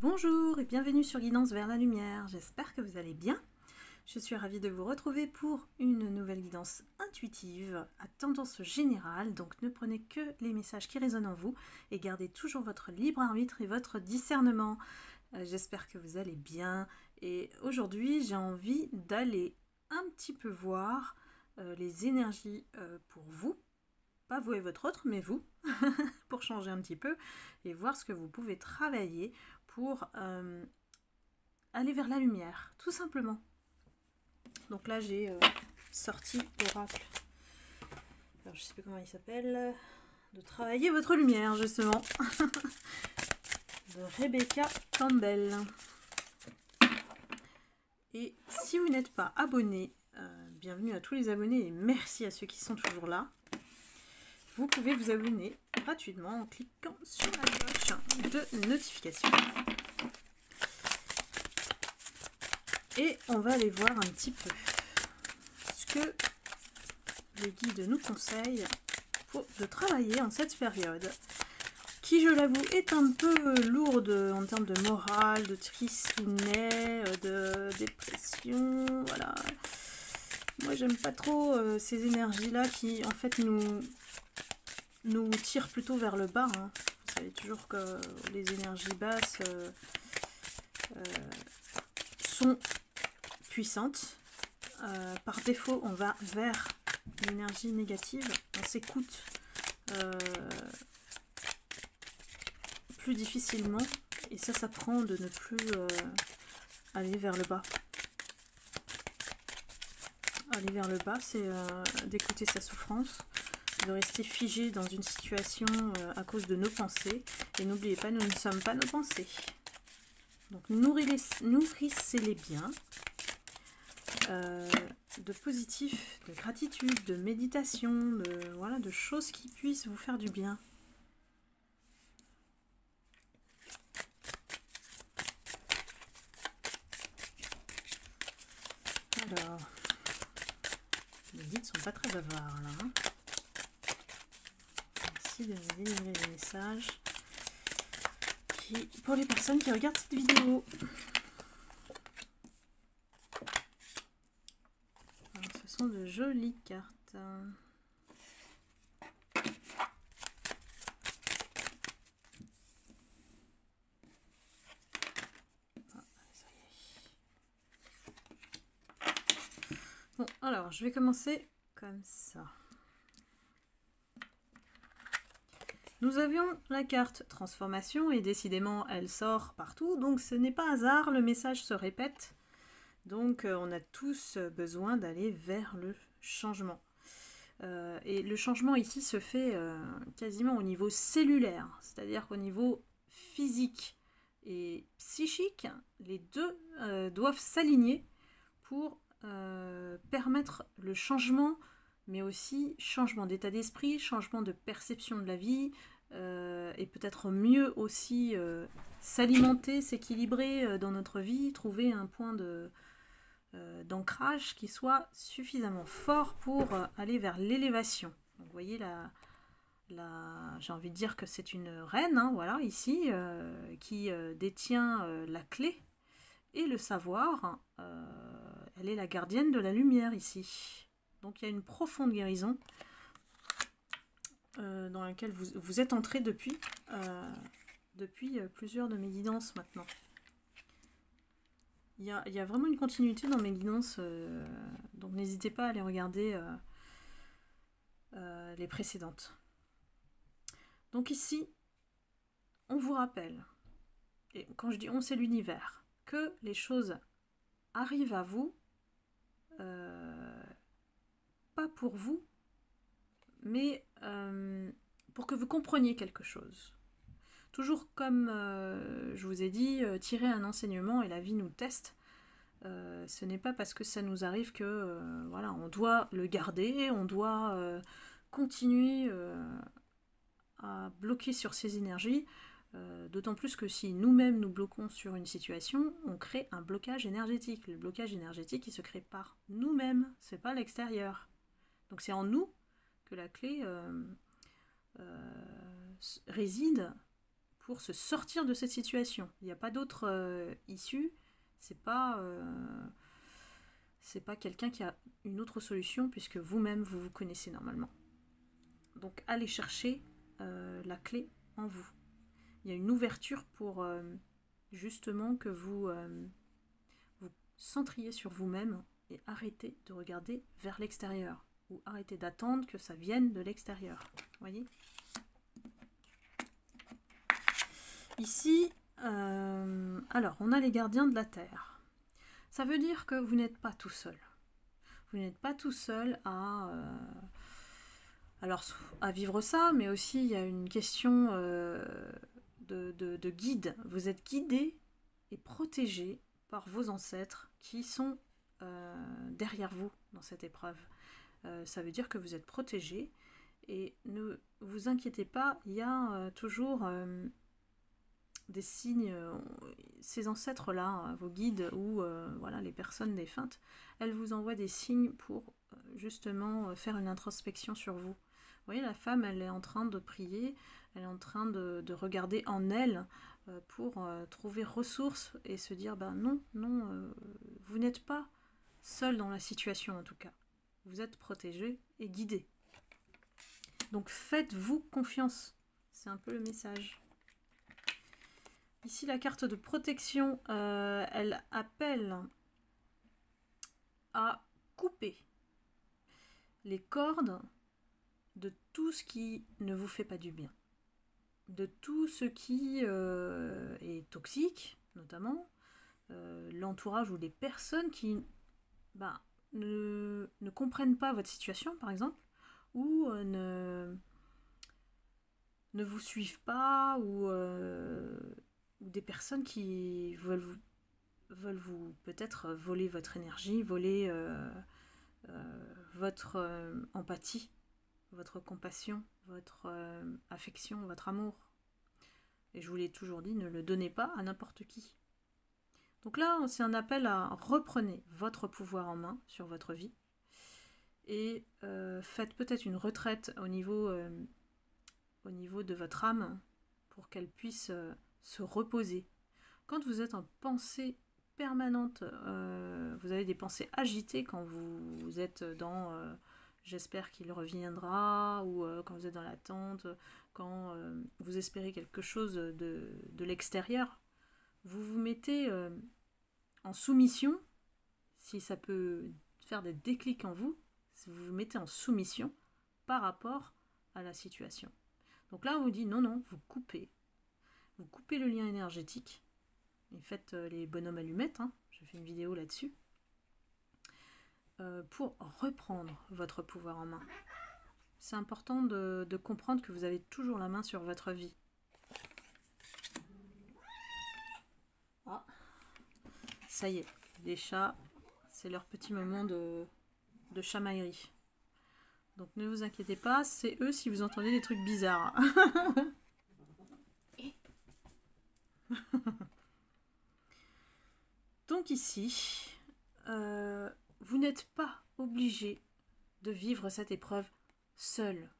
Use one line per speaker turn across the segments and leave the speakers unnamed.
Bonjour et bienvenue sur Guidance vers la lumière, j'espère que vous allez bien. Je suis ravie de vous retrouver pour une nouvelle guidance intuitive à tendance générale, donc ne prenez que les messages qui résonnent en vous et gardez toujours votre libre arbitre et votre discernement. J'espère que vous allez bien et aujourd'hui j'ai envie d'aller un petit peu voir les énergies pour vous. Pas vous et votre autre, mais vous, pour changer un petit peu et voir ce que vous pouvez travailler pour aller vers la lumière, tout simplement. Donc là, j'ai sorti l'oracle. Alors, je sais plus comment il s'appelle. De travailler votre lumière, justement. De Rebecca Campbell. Et si vous n'êtes pas abonné, bienvenue à tous les abonnés et merci à ceux qui sont toujours là. Vous pouvez vous abonner gratuitement en cliquant sur la cloche de notification. Et on va aller voir un petit peu ce que le guide nous conseille de travailler en cette période, qui, je l'avoue, est un peu lourde en termes de morale, de tristounet, de dépression, voilà. Moi, j'aime pas trop ces énergies-là qui, en fait, nous tirent plutôt vers le bas. Hein. Vous savez toujours que les énergies basses sont puissantes. Par défaut, on va vers l'énergie négative. On s'écoute plus difficilement. Et ça s'apprend de ne plus aller vers le bas. Aller vers le bas, c'est d'écouter sa souffrance, de rester figé dans une situation à cause de nos pensées. Et n'oubliez pas, nous ne sommes pas nos pensées. Donc nourrissez-les bien. De positif, de gratitude, de méditation, de choses qui puissent vous faire du bien. Alors, les guides sont pas très bavards là. Hein. Merci de me délivrer les messages pour les personnes qui regardent cette vidéo. Alors, ce sont de jolies cartes. Bon, alors, je vais commencer comme ça. Nous avions la carte transformation et décidément elle sort partout, donc ce n'est pas hasard, le message se répète. Donc on a tous besoin d'aller vers le changement. Et le changement ici se fait quasiment au niveau cellulaire, c'est-à-dire qu'au niveau physique et psychique, les deux doivent s'aligner pour permettre le changement, mais aussi changement d'état d'esprit, changement de perception de la vie, et peut-être mieux aussi s'alimenter, s'équilibrer dans notre vie, trouver un point d'ancrage qui soit suffisamment fort pour aller vers l'élévation. Vous voyez, j'ai envie de dire que c'est une reine, hein, voilà, ici, qui détient la clé et le savoir. Elle est la gardienne de la lumière ici. Donc il y a une profonde guérison dans laquelle vous êtes entré depuis plusieurs de mes guidances maintenant. Il y a vraiment une continuité dans mes guidances, donc n'hésitez pas à aller regarder les précédentes. Donc ici, on vous rappelle, et quand je dis on, c'est l'univers, que les choses arrivent à vous, pas pour vous, mais pour que vous compreniez quelque chose. Toujours comme je vous ai dit, tirer un enseignement et la vie nous teste. Ce n'est pas parce que ça nous arrive que voilà, on doit le garder, on doit continuer à bloquer sur ces énergies. D'autant plus que si nous-mêmes nous bloquons sur une situation, on crée un blocage énergétique. Le blocage énergétique, il se crée par nous-mêmes, c'est pas l'extérieur. Donc c'est en nous que la clé réside pour se sortir de cette situation. Il n'y a pas d'autre issue. C'est pas quelqu'un qui a une autre solution, puisque vous-même, vous vous connaissez normalement. Donc, allez chercher la clé en vous. Il y a une ouverture pour justement que vous vous centriez sur vous-même et arrêtez de regarder vers l'extérieur. Ou arrêtez d'attendre que ça vienne de l'extérieur. Voyez ? Ici, alors, on a les gardiens de la Terre. Ça veut dire que vous n'êtes pas tout seul. Vous n'êtes pas tout seul à vivre ça, mais aussi il y a une question de guide. Vous êtes guidé et protégé par vos ancêtres qui sont derrière vous dans cette épreuve. Ça veut dire que vous êtes protégé et ne vous inquiétez pas, il y a toujours des signes, ces ancêtres-là, vos guides ou voilà, les personnes défuntes, elles vous envoient des signes pour justement faire une introspection sur vous. Vous voyez, la femme, elle est en train de prier, elle est en train de regarder en elle pour trouver ressources et se dire, ben non, vous n'êtes pas seul dans la situation en tout cas. Vous êtes protégé et guidé. Donc faites-vous confiance. C'est un peu le message. Ici, la carte de protection, elle appelle à couper les cordes de tout ce qui ne vous fait pas du bien. De tout ce qui est toxique, notamment. L'entourage ou les personnes qui ne comprennent pas votre situation, par exemple, ou ne vous suivent pas, ou des personnes qui veulent vous peut-être voler votre énergie, voler votre empathie, votre compassion, votre affection, votre amour. Et je vous l'ai toujours dit, ne le donnez pas à n'importe qui. Donc là, c'est un appel à reprenez votre pouvoir en main sur votre vie et faites peut-être une retraite au niveau de votre âme pour qu'elle puisse se reposer. Quand vous êtes en pensée permanente, vous avez des pensées agitées quand vous êtes dans j'espère qu'il reviendra, ou quand vous êtes dans l'attente, quand vous espérez quelque chose de l'extérieur, vous vous mettez en soumission, si ça peut faire des déclics en vous, si vous vous mettez en soumission par rapport à la situation. Donc là, on vous dit non, vous coupez le lien énergétique, et faites les bonhommes allumettes, hein, j'ai fait une vidéo là-dessus, pour reprendre votre pouvoir en main. C'est important de comprendre que vous avez toujours la main sur votre vie. Ah, ça y est, les chats, c'est leur petit moment de chamaillerie. Donc ne vous inquiétez pas, c'est eux si vous entendez des trucs bizarres. Donc ici, vous n'êtes pas obligé de vivre cette épreuve seul.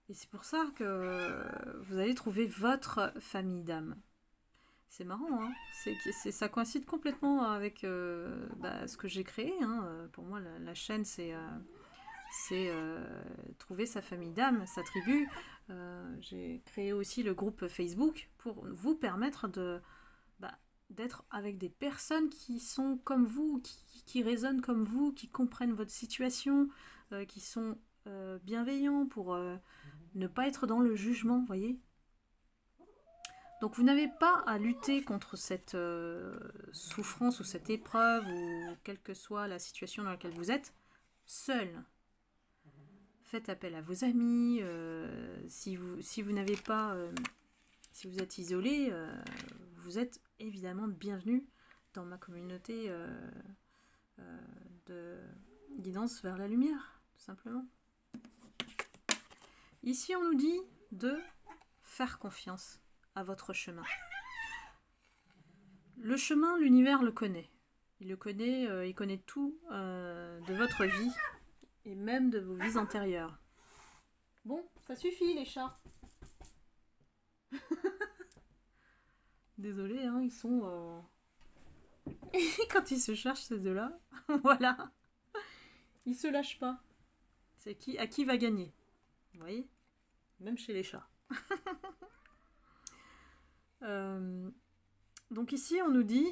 Et c'est pour ça que vous allez trouver votre famille d'âme. C'est marrant, hein, ça coïncide complètement avec ce que j'ai créé. Hein. Pour moi, la chaîne, c'est trouver sa famille d'âme, sa tribu. J'ai créé aussi le groupe Facebook pour vous permettre d'être avec des personnes qui sont comme vous, qui résonnent comme vous, qui comprennent votre situation, qui sont bienveillants pour ne pas être dans le jugement, vous voyez. Donc vous n'avez pas à lutter contre cette souffrance ou cette épreuve, ou quelle que soit la situation dans laquelle vous êtes, seul. Faites appel à vos amis, si vous n'avez pas, si vous êtes isolé, vous êtes évidemment bienvenue dans ma communauté de guidance vers la lumière, tout simplement. Ici, on nous dit de faire confiance à votre chemin. Le chemin, l'univers le connaît. Il connaît tout de votre vie et même de vos vies antérieures. Bon, ça suffit les chats. Désolée, hein, ils sont... Quand ils se cherchent, ces deux-là, voilà, ils se lâchent pas. C'est à qui va gagner. Vous voyez? Même chez les chats. Donc ici, on nous dit...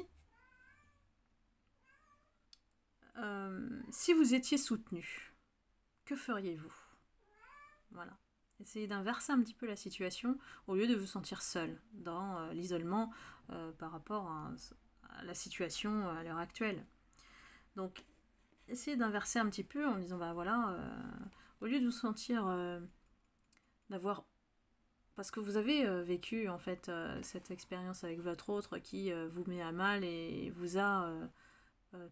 si vous étiez soutenu, que feriez-vous? Voilà. Essayez d'inverser un petit peu la situation au lieu de vous sentir seul dans l'isolement par rapport à la situation à l'heure actuelle. Donc, essayez d'inverser un petit peu en disant, bah voilà, au lieu de vous sentir d'avoir... Parce que vous avez vécu en fait cette expérience avec votre autre qui vous met à mal et vous a,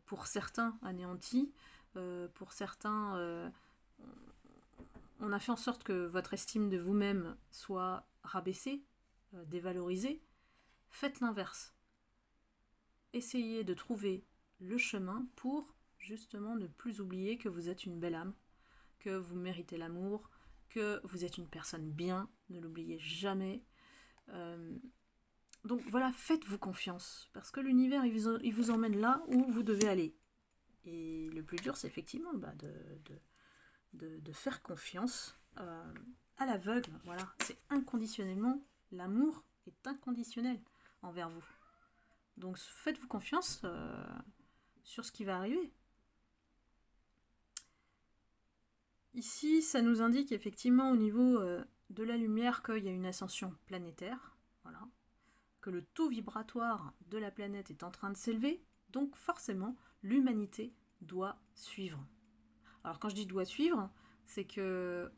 pour certains, anéanti, pour certains... on a fait en sorte que votre estime de vous-même soit rabaissée, dévalorisée. Faites l'inverse. Essayez de trouver le chemin pour justement ne plus oublier que vous êtes une belle âme, que vous méritez l'amour, que vous êtes une personne bien, ne l'oubliez jamais. Donc voilà, faites-vous confiance, parce que l'univers, il vous emmène là où vous devez aller. Et le plus dur, c'est effectivement de faire confiance à l'aveugle. Voilà, c'est inconditionnellement, l'amour est inconditionnel envers vous. Donc faites-vous confiance sur ce qui va arriver. Ici, ça nous indique effectivement au niveau de la lumière qu'il y a une ascension planétaire, voilà, que le taux vibratoire de la planète est en train de s'élever, donc forcément l'humanité doit suivre. Alors quand je dis doit suivre, c'est que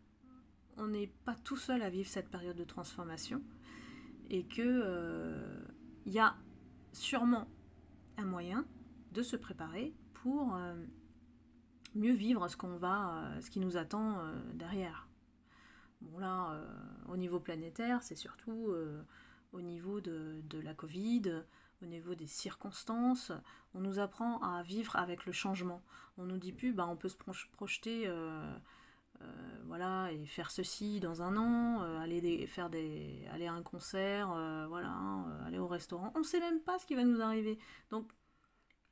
on n'est pas tout seul à vivre cette période de transformation et que y a sûrement un moyen de se préparer pour mieux vivre ce qui nous attend derrière. Bon là, au niveau planétaire, c'est surtout au niveau de la Covid, au niveau des circonstances, on nous apprend à vivre avec le changement. On nous dit plus, on peut se projeter, voilà, et faire ceci dans un an, aller à un concert, voilà, aller au restaurant. On ne sait même pas ce qui va nous arriver. Donc,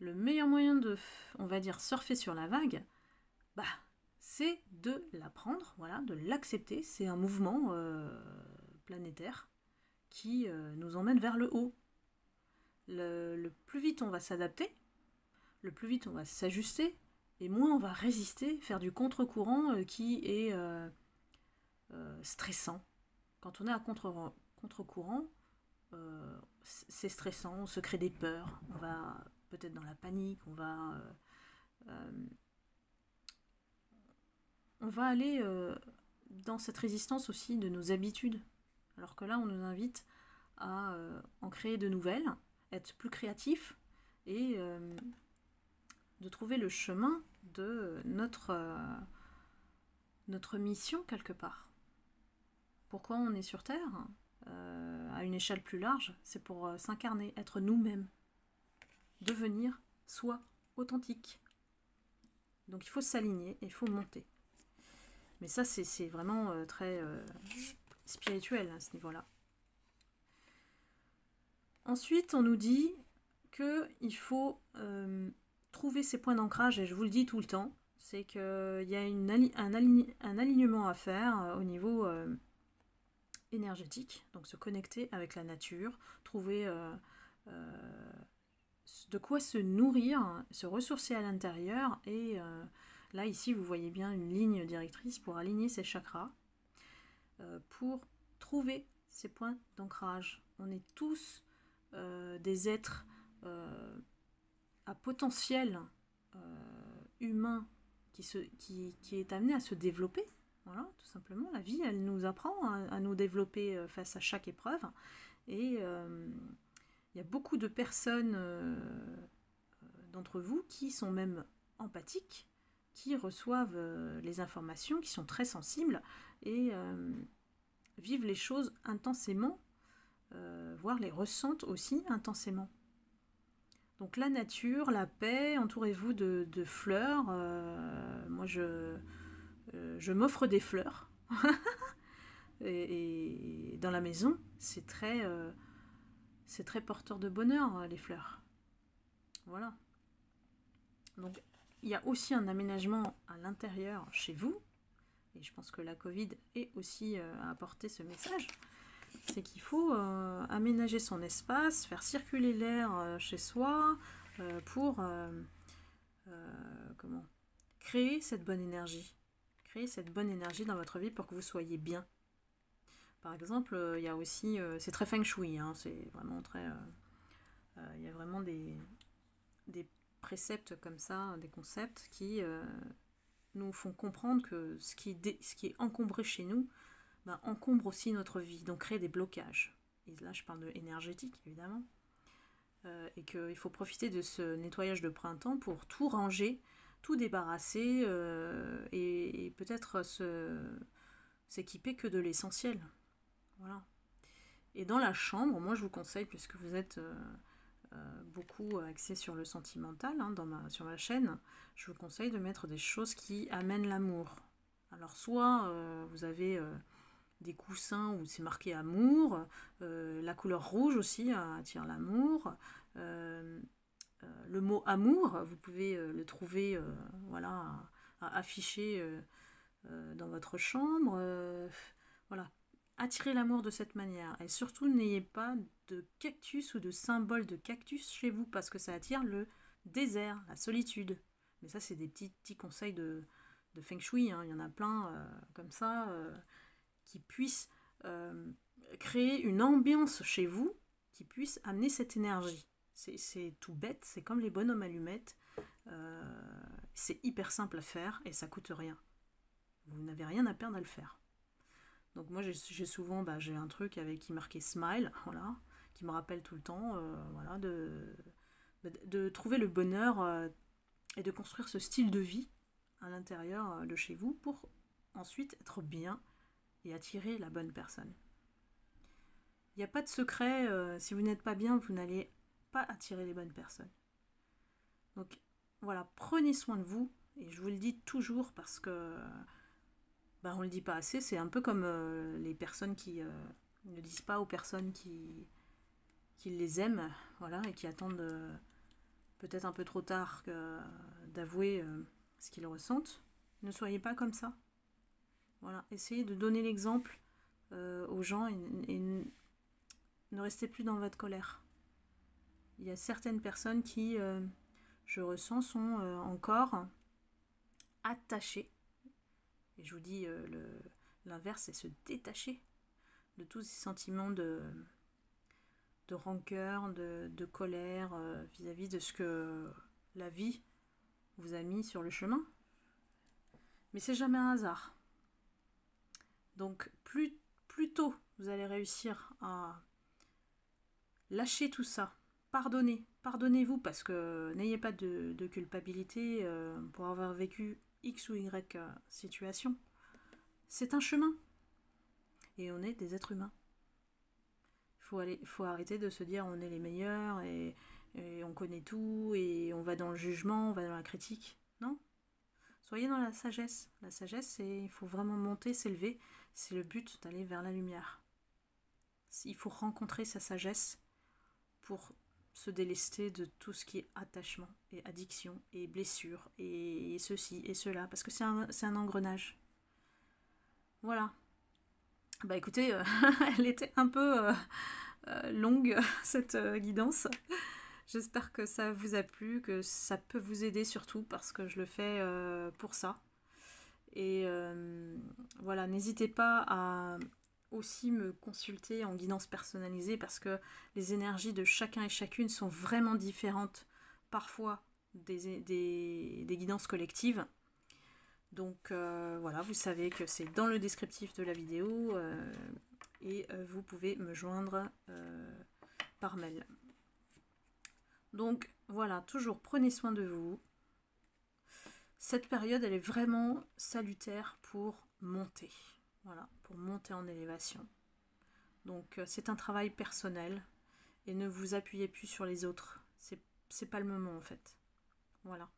le meilleur moyen de, on va dire, surfer sur la vague, c'est de l'apprendre, voilà, de l'accepter. C'est un mouvement planétaire qui nous emmène vers le haut. Le plus vite on va s'adapter, le plus vite on va s'ajuster, et moins on va résister, faire du contre-courant qui est stressant. Quand on est à contre-courant, c'est stressant, on se crée des peurs, on va peut-être dans la panique, on va aller dans cette résistance aussi de nos habitudes. Alors que là, on nous invite à en créer de nouvelles, être plus créatif et de trouver le chemin de notre mission quelque part. Pourquoi on est sur Terre à une échelle plus large? C'est pour s'incarner, être nous-mêmes, devenir soi authentique. Donc il faut s'aligner et il faut monter. Mais ça, c'est vraiment très spirituel à ce niveau-là. Ensuite, on nous dit qu'il faut trouver ses points d'ancrage, et je vous le dis tout le temps, c'est qu'il y a un alignement à faire au niveau énergétique, donc se connecter avec la nature, trouver de quoi se nourrir, se ressourcer à l'intérieur, et là, ici, vous voyez bien une ligne directrice pour aligner ces chakras, pour trouver ces points d'ancrage. On est tous des êtres à potentiel humain qui est amené à se développer. Voilà, tout simplement. La vie, elle nous apprend à nous développer face à chaque épreuve. Et il y a beaucoup de personnes d'entre vous qui sont même empathiques, qui reçoivent les informations, qui sont très sensibles et vivent les choses intensément, voire les ressentent aussi intensément. Donc la nature, la paix, entourez-vous de fleurs. Moi, je m'offre des fleurs. et dans la maison, c'est très c'est très porteur de bonheur, les fleurs. Voilà. Donc, il y a aussi un aménagement à l'intérieur chez vous. Et je pense que la Covid est aussi à apporter ce message. C'est qu'il faut aménager son espace, faire circuler l'air chez soi pour créer cette bonne énergie. Créer cette bonne énergie dans votre vie pour que vous soyez bien. Par exemple, il y a aussi, c'est très feng shui, hein, c'est vraiment très... il y a vraiment des préceptes comme ça, des concepts qui nous font comprendre que ce qui est encombré chez nous, ben, encombre aussi notre vie, donc crée des blocages. Et là, je parle de énergétique, évidemment. Et qu'il faut profiter de ce nettoyage de printemps pour tout ranger, tout débarrasser et peut-être s'équiper que de l'essentiel. Voilà. Et dans la chambre, moi je vous conseille, puisque vous êtes beaucoup axé sur le sentimental hein, sur ma chaîne, je vous conseille de mettre des choses qui amènent l'amour. Alors soit vous avez des coussins où c'est marqué amour, la couleur rouge aussi attire l'amour, le mot amour, vous pouvez le trouver voilà, à afficher dans votre chambre, voilà. Attirez l'amour de cette manière. Et surtout, n'ayez pas de cactus ou de symbole de cactus chez vous parce que ça attire le désert, la solitude. Mais ça, c'est des petits conseils de feng shui. Hein. Il y en a plein comme ça qui puissent créer une ambiance chez vous qui puisse amener cette énergie. C'est tout bête, c'est comme les bonhommes allumettes. C'est hyper simple à faire et ça coûte rien. Vous n'avez rien à perdre à le faire. Donc moi j'ai souvent j'ai un truc qui est marqué smile, voilà, qui me rappelle tout le temps voilà, de trouver le bonheur et de construire ce style de vie à l'intérieur de chez vous pour ensuite être bien et attirer la bonne personne. Il n'y a pas de secret, si vous n'êtes pas bien, vous n'allez pas attirer les bonnes personnes. Donc voilà, prenez soin de vous, et je vous le dis toujours parce que on ne le dit pas assez, c'est un peu comme les personnes qui ne disent pas aux personnes qui les aiment, voilà, et qui attendent peut-être un peu trop tard d'avouer ce qu'ils ressentent. Ne soyez pas comme ça. Voilà, essayez de donner l'exemple aux gens et ne restez plus dans votre colère. Il y a certaines personnes qui, je ressens, sont encore attachées. Et je vous dis, l'inverse, c'est se détacher de tous ces sentiments de rancœur, de colère vis-à-vis de ce que la vie vous a mis sur le chemin. Mais c'est jamais un hasard. Donc, plus tôt vous allez réussir à lâcher tout ça, pardonnez-vous, parce que n'ayez pas de culpabilité pour avoir vécu X ou Y situation. C'est un chemin. Et on est des êtres humains. Il faut arrêter de se dire on est les meilleurs et on connaît tout et on va dans le jugement, on va dans la critique. Non. Soyez dans la sagesse. La sagesse, il faut vraiment monter, s'élever. C'est le but d'aller vers la lumière. Il faut rencontrer sa sagesse pour se délester de tout ce qui est attachement et addiction et blessure et ceci et cela, parce que c'est un engrenage. Voilà. Écoutez, elle était un peu longue, cette guidance. J'espère que ça vous a plu, que ça peut vous aider surtout, parce que je le fais pour ça. Et voilà, n'hésitez pas à aussi me consulter en guidance personnalisée, parce que les énergies de chacun et chacune sont vraiment différentes, parfois des guidances collectives. Donc voilà, vous savez que c'est dans le descriptif de la vidéo et vous pouvez me joindre par mail. Donc voilà, toujours prenez soin de vous. Cette période, elle est vraiment salutaire pour monter. Voilà, pour monter en élévation. Donc c'est un travail personnel et ne vous appuyez plus sur les autres. C'est pas le moment en fait. Voilà.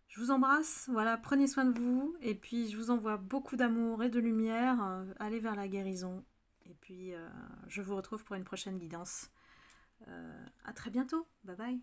Je vous embrasse, voilà, prenez soin de vous et puis je vous envoie beaucoup d'amour et de lumière. Allez vers la guérison et puis je vous retrouve pour une prochaine guidance. très bientôt. Bye bye.